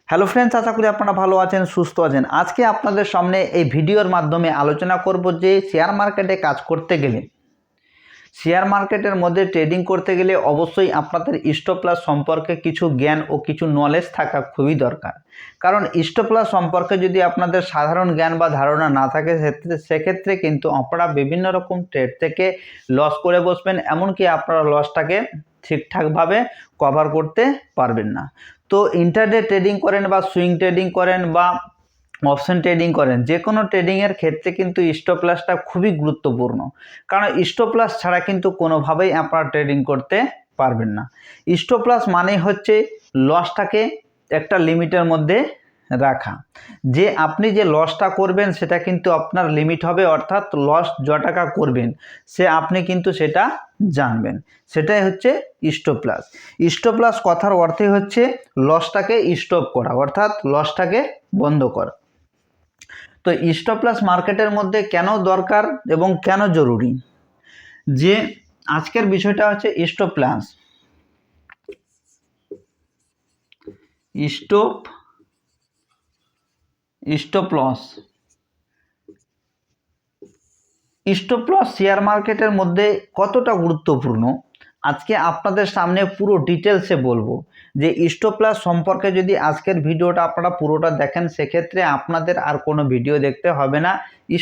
Hello friends, আশা করি আপনারা ভালো আছেন, সুস্থ আছেন। আজকে আপনাদের সামনে এই ভিডিওর মাধ্যমে আলোচনা করব যে শেয়ার মার্কেটে কাজ করতে গেলে, শেয়ার মার্কেটের মধ্যে ট্রেডিং করতে গেলে অবশ্যই আপনাদের স্টপ লস সম্পর্কে কিছু জ্ঞান ও কিছু নলেজ থাকা খুবই দরকার। কারণ স্টপ লস সম্পর্কে যদি আপনাদের সাধারণ জ্ঞান বা ধারণা না থাকে সেক্ষেত্রে কিন্তু আপনারা বিভিন্ন রকম ট্রেড থেকে লস করে বসবেন, এমনকি আপনারা লসটাকে ঠিকঠাকভাবে কভার করতে পারবেন না। তো ইন্টারডে ট্রেডিং করেন বা সুইং ট্রেডিং করেন বা অপশন ট্রেডিং করেন, যে কোনো ট্রেডিংয়ের ক্ষেত্রে কিন্তু স্টপ লসটা খুবই গুরুত্বপূর্ণ। কারণ স্টপ লস ছাড়া কিন্তু কোনোভাবেই আপনারা ট্রেডিং করতে পারবেন না। স্টপ লস মানেই হচ্ছে লসটাকে একটা লিমিটের মধ্যে রাখা, যে আপনি যে লসটা করবেন সেটা কিন্তু আপনার লিমিট হবে, অর্থাৎ লস য টাকা করবেন আপনি কিন্তু সেটা জানবেন। সেটাই হচ্ছে স্টপ লস। স্টপ লস কথার অর্থে হচ্ছে লসটাকে স্টপ করা, অর্থাৎ লসটাকে বন্ধ করা। তো স্টপ লস মার্কেটের মধ্যে কেন দরকার এবং কেন জরুরি, যে আজকের বিষয়টা হচ্ছে stop loss. Stop loss share মার্কেটের মধ্যে কতটা গুরুত্বপূর্ণ আজকে আপনাদের সামনে পুরো ডিটেলসে বলবো। যে স্টপ লস সম্পর্কে যদি আজকের ভিডিওটা আপনারা পুরোটা দেখেন, সেক্ষেত্রে আপনাদের আর কোনো ভিডিও দেখতে হবে না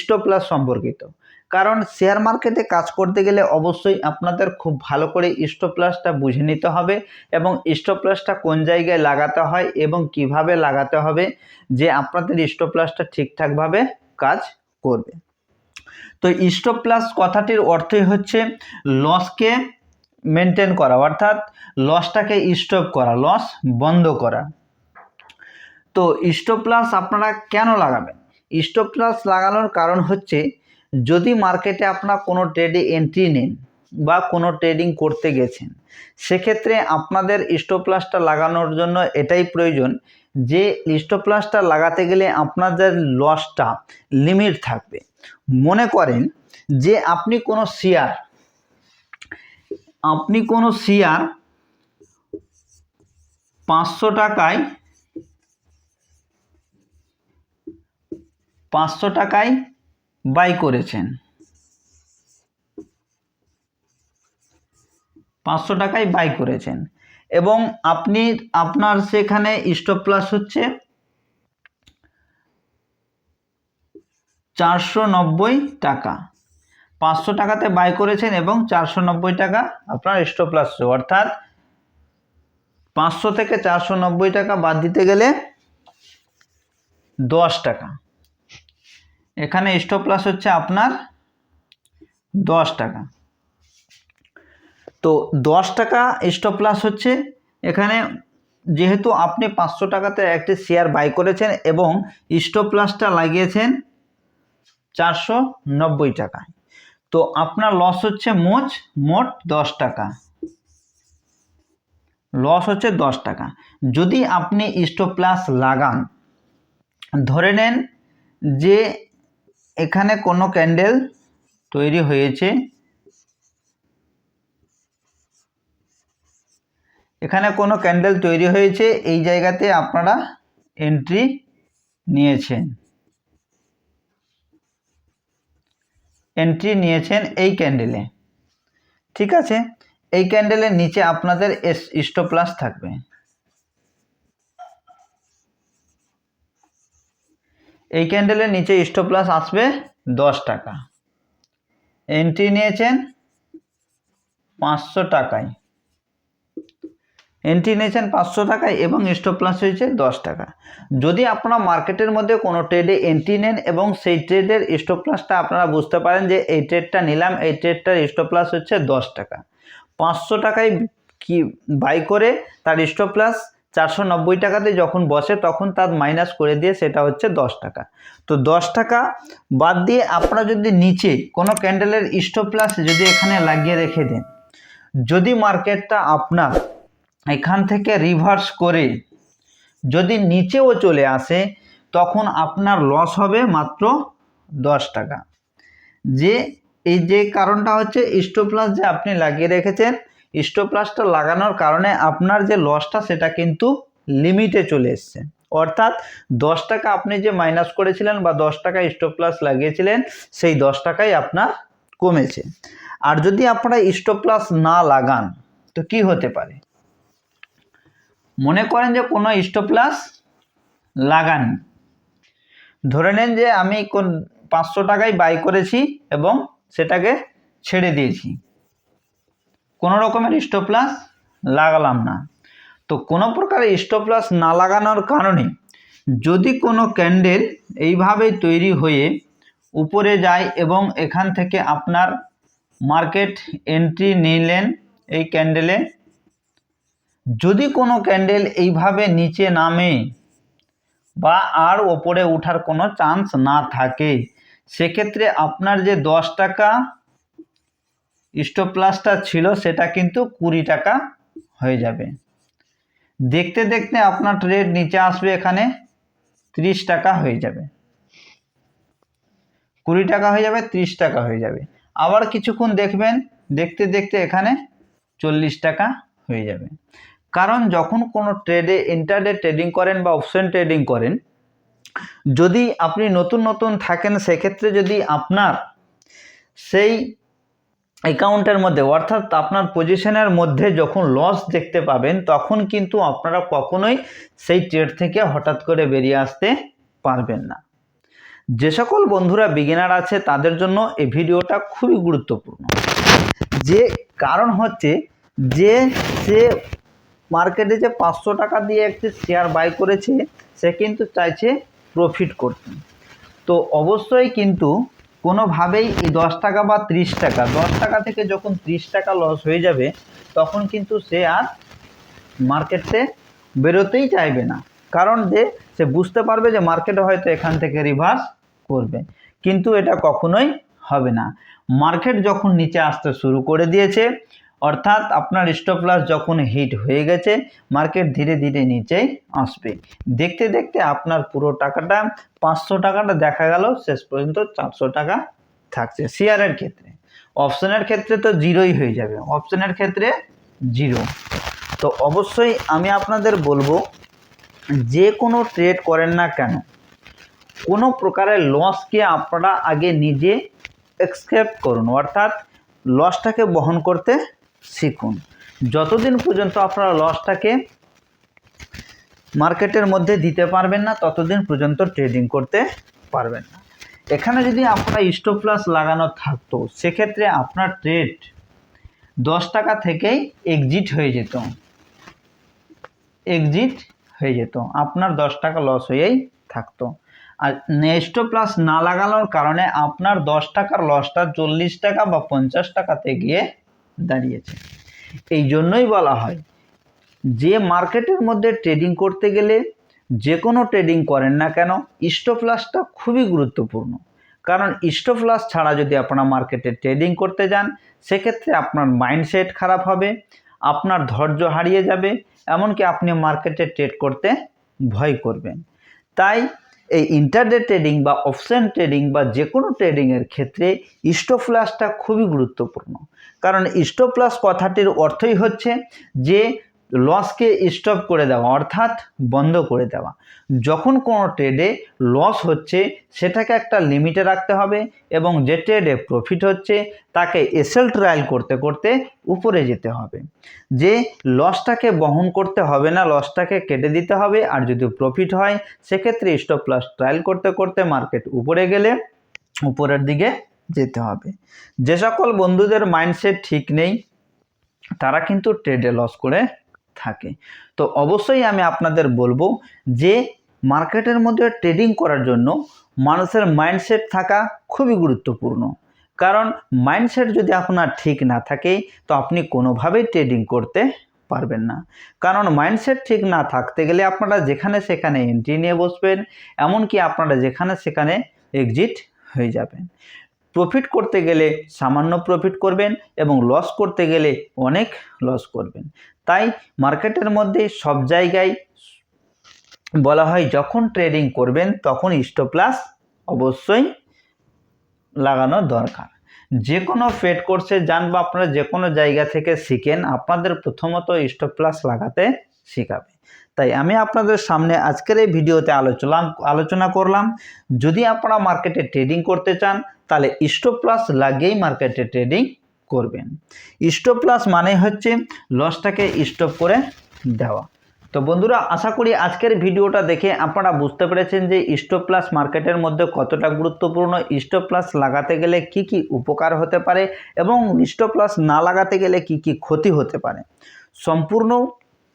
স্টপ লস সম্পর্কিত। কারণ শেয়ার মার্কেটে কাজ করতে গেলে অবশ্যই আপনাদের খুব ভালো করে স্টপ লসটা বুঝে নিতে হবে, এবং স্টপ লসটা কোন জায়গায় লাগাতে হয় এবং কিভাবে লাগাতে হবে, যে আপনাদের স্টপ লসটা ঠিকঠাকভাবে কাজ করবে। তো স্টপ লস কথাটির অর্থই হচ্ছে লসকে মেনটেন করা, অর্থাৎ লসটাকে স্টপ করা, লস বন্ধ করা। তো স্টপ লস আপনারা কেন লাগাবেন? স্টপ লস লাগানোর কারণ হচ্ছে, যদি মার্কেটে আপনারা কোনো ট্রেডে এন্ট্রি নেন বা কোনো ট্রেডিং করতে গেছেন, সেক্ষেত্রে আপনাদের স্টপ লসটা লাগানোর জন্য এটাই প্রয়োজন যে স্টপ লসটা লাগাতে গেলে আপনাদের লসটা লিমিট থাকবে। মনে করেন যে আপনি কোনো শেয়ার 500 টাকায় বাই করেছেন, 500 টাকায় বাই করেছেন, এবং আপনার সেখানে স্টপ লস হচ্ছে 490 টাকা। 500 টাকাতে বাই করেছেন এবং 490 টাকা আপনার স্টপ লস, অর্থাৎ 500 থেকে 490 টাকা বাদ দিতে গেলে 10 টাকা। এখানে স্টপ লস হচ্ছে আপনার 10 টাকা। তো 10 টাকা স্টপ লস হচ্ছে এখানে, যেহেতু আপনি 500 টাকাতে একটি শেয়ার বাই করেছেন এবং স্টপ লসটা লাগিয়েছেন 490 টাকায়, তো আপনার লস হচ্ছে মোট 10 টাকা। লস হচ্ছে 10 টাকা। যদি আপনি স্টপ লস লাগান, ধরে নেন যে এখানে কোনো ক্যান্ডেল তৈরি হয়েছে, এই জায়গাতে আপনারা এন্ট্রি নিয়েছেন এই ক্যান্ডেলে, ঠিক আছে। এই ক্যান্ডেলের নিচে আপনাদের স্টপ লস থাকবে। এই ক্যান্ডেলের নিচে স্টপ লস আসবে 10 টাকা। এন্ট্রি নিয়েছেন 500 টাকায়, এবং স্টপ লস হয়েছে 10 টাকা। যদি আপনারা মার্কেটের মধ্যে কোনো ট্রেডে এন্ট্রি নেন এবং সেই ট্রেডের স্টপ লসটা আপনারা বুঝতে পারেন যে এই ট্রেডটা নিলাম, এই ট্রেডটার স্টপ লস হচ্ছে 10 টাকা, 500 টাকায় কি বাই করে তার স্টপ লস 490 টাকাতে যখন বসে তখন তার মাইনাস করে দিয়ে সেটা হচ্ছে 10 টাকা। তো 10 টাকা বাদ দিয়ে আপনারা যদি নিচে কোনো ক্যান্ডেলের স্টপ লস যদি এখানে লাগিয়ে রেখে দেন, যদি মার্কেটটা আপনার এখান থেকে রিভার্স করে যদি নিচেও চলে আসে, তখন আপনার লস হবে মাত্র 10 টাকা। যে কারণটা হচ্ছে স্টপ লস যে আপনি লাগিয়ে রেখেছেন, স্টপ লসটা লাগানোর কারণে আপনার যে লসটা সেটা কিন্তু লিমিটে চলে এসছে, অর্থাৎ 10 টাকা আপনি যে মাইনাস করেছিলেন বা 10 টাকা স্টপ লস লাগিয়েছিলেন সেই 10 টাকাই আপনার কমেছে। আর যদি আপনারা স্টপ লস না লাগান তো কি হতে পারে, মনে করেন যে কোনো স্টপ লস লাগান, ধরে নেন যে আমি 500 টাকায় বাই করেছি এবং সেটাকে ছেড়ে দিয়েছি, কোনো রকমের স্টপ লস লাগালাম না। তো কোনো প্রকার স্টপ লস না লাগানোর কারণে যদি কোনো ক্যান্ডেল এইভাবেই তৈরি হয়ে উপরে যায় এবং এখান থেকে আপনার মার্কেট এন্ট্রি নিলেন এই ক্যান্ডেলে, যদি কোনো ক্যান্ডেল এইভাবে নিচে নামে বা আর ওপরে ওঠার কোনো চান্স না থাকে, সেক্ষেত্রে আপনার যে 10 টাকা স্টপ লসটা ছিল সেটা কিন্তু 20 টাকা হয়ে যাবে। দেখতে দেখতে আপনার ট্রেড নিচে আসবে, এখানে 30 টাকা হয়ে যাবে, 20 টাকা হয়ে যাবে, 30 টাকা হয়ে যাবে। আবার কিছুক্ষণ দেখবেন, দেখতে দেখতে এখানে 40 টাকা হয়ে যাবে। কারণ যখন কোনো ট্রেডে ইন্টারডে ট্রেডিং করেন বা অপশন ট্রেডিং করেন, যদি আপনি নতুন নতুন থাকেন সেক্ষেত্রে যদি আপনার সেই অ্যাকাউন্টের মধ্যে অর্থাৎ আপনার পজিশনের মধ্যে যখন লস দেখতে পাবেন তখন কিন্তু আপনারা কখনোই সেই ট্রেড থেকে হঠাৎ করে বেরিয়ে আসতে পারবেন না। যে সকল বন্ধুরা বিগিনার আছে তাদের জন্য এই ভিডিওটা খুবই গুরুত্বপূর্ণ। যে কারণ হচ্ছে যে সে মার্কেটে যে 500 টাকা দিয়ে একটি শেয়ার বাই করেছে সে কিন্তু চাইছে প্রফিট করতে। তো অবশ্যই কিন্তু কোনোভাবেই এই 10 টাকা বা 30 টাকা, 10 টাকা থেকে যখন 30 টাকা লস হয়ে যাবে তখন কিন্তু সে আর মার্কেটে বেরোতেই চাইবে না। কারণ যে সে বুঝতে পারবে যে মার্কেটে হয়তো এখান থেকে রিভার্স করবে, কিন্তু এটা কখনোই হবে না। মার্কেট যখন নিচে আসতে শুরু করে দিয়েছে অর্থাৎ আপনার স্টপ লস যখন হিট হয়ে গেছে মার্কেট ধীরে ধীরে নিচেই আসবে। দেখতে দেখতে আপনার পুরো টাকাটা 500 টাকাটা দেখা গেল শেষ পর্যন্ত 400 টাকা থাকছে শেয়ারের ক্ষেত্রে। অপশনের ক্ষেত্রে তো জিরোই হয়ে যাবে, অপশনের ক্ষেত্রে জিরো। তো অবশ্যই আমি আপনাদের বলবো যে কোনো ট্রেড করেন না কেন কোনো প্রকারের লসকে আপনারা আগে নিজে অ্যাকসেপ্ট করুন, অর্থাৎ লসটাকে বহন করতে শিখুন। যতদিন পর্যন্ত আপনারা লসটাকে মার্কেটের মধ্যে দিতে পারবেন না ততদিন পর্যন্ত ট্রেডিং করতে পারবেন না। এখানে যদি আপনারা স্টপ লস লাগানো থাকতো সেক্ষেত্রে আপনার ট্রেড 10 টাকা থেকেই এক্সিট হয়ে যেত, আপনার 10 টাকা লস হয়েই থাকতো। আর স্টপ লস না লাগানোর কারণে আপনার 10 টাকার লসটা 40 টাকা বা 50 টাকাতে গিয়ে দাঁড়িয়েছে। এই জন্যই বলা হয় যে মার্কেটের মধ্যে ট্রেডিং করতে গেলে যে কোনো ট্রেডিং করেন না কেন স্টপ লসটা খুবই গুরুত্বপূর্ণ। কারণ স্টপ লস ছাড়া যদি আপনারা মার্কেটে ট্রেডিং করতে যান সেক্ষেত্রে আপনার মাইন্ডসেট খারাপ হবে, আপনার ধৈর্য হারিয়ে যাবে, এমনকি আপনি মার্কেটে ট্রেড করতে ভয় করবেন। তাই এই ইন্টারডে ট্রেডিং বা অপশন ট্রেডিং বা যে কোনো ট্রেডিংয়ের ক্ষেত্রে স্টপ লসটা খুবই গুরুত্বপূর্ণ। কারণ স্টপ লস কথাটির অর্থই হচ্ছে যে লসকে স্টপ করে দেওয়া অর্থাৎ বন্ধ করে দেওয়া। যখন কোনো ট্রেডে লস হচ্ছে সেটাকে একটা লিমিটে রাখতে হবে এবং যে ট্রেডে প্রফিট হচ্ছে তাকে এসএল ট্রায়াল করতে করতে উপরে যেতে হবে। যে লসটাকে বহন করতে হবে না, লসটাকে কেটে দিতে হবে। আর যদি প্রফিট হয় সেক্ষেত্রে স্টপ লস ট্রায়াল করতে করতে মার্কেট উপরে গেলে উপরের দিকে যেতে হবে। যে সকল বন্ধুদের মাইন্ডসেট ঠিক নেই তারা কিন্তু ট্রেডে লস করে থাকে। তো অবশ্যই আমি আপনাদের বলবো যে মার্কেটের মধ্যে ট্রেডিং করার জন্য মানুষের মাইন্ডসেট থাকা খুবই গুরুত্বপূর্ণ। কারণ মাইন্ডসেট যদি আপনার ঠিক না থাকে তো আপনি কোনোভাবেই ট্রেডিং করতে পারবেন না। কারণ মাইন্ডসেট ঠিক না থাকতে গেলে আপনারা যেখানে সেখানে এন্ট্রি নিয়ে বসবেন, এমনকি আপনারা যেখানে সেখানে এক্সিট হয়ে যাবেন। প্রফিট করতে গেলে সামান্য প্রফিট করবেন এবং লস করতে গেলে অনেক লস করবেন। তাই মার্কেটের মধ্যে সব জায়গায় বলা হয় যখন ট্রেডিং করবেন তখন স্টপ লস অবশ্যই লাগানো দরকার। যে কোনো পেড কোর্সে যান বা আপনারা যে কোনো জায়গা থেকে শিখেন আপনাদের প্রথমত স্টপ লস লাগাতে শেখাবে। তাই আমি আপনাদের সামনে আজকের এই ভিডিওতে আলোচনা করলাম, যদি আপনারা মার্কেটে ট্রেডিং করতে চান তাহলে স্টপ লস লাগিয়েই মার্কেটে ট্রেডিং করবেন। স্টপ লস মানে হচ্ছে লসটাকে স্টপ করে দেওয়া। তো বন্ধুরা, আশা করি আজকের ভিডিওটা দেখে আপনারা বুঝতে পেরেছেন যে স্টপ লস মার্কেটের মধ্যে কতটা গুরুত্বপূর্ণ, স্টপ লস লাগাতে গেলে কি কি উপকার হতে পারে এবং স্টপ লস না লাগাতে গেলে কি কি ক্ষতি হতে পারে। সম্পূর্ণ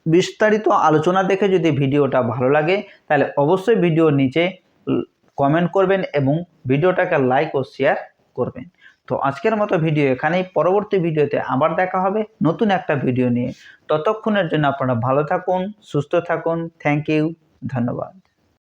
বিস্তারিত আলোচনা দেখে যদি ভিডিওটা ভালো লাগে তাহলে অবশ্যই ভিডিওর নিচে কমেন্ট করবেন এবং ভিডিওটাকে লাইক ও শেয়ার করবেন। তো আজকের মতো ভিডিও এখানেই, পরবর্তী ভিডিওতে আবার দেখা হবে নতুন একটা ভিডিও নিয়ে। ততক্ষণের জন্য আপনারা ভালো থাকুন, সুস্থ থাকুন। থ্যাংক ইউ, ধন্যবাদ।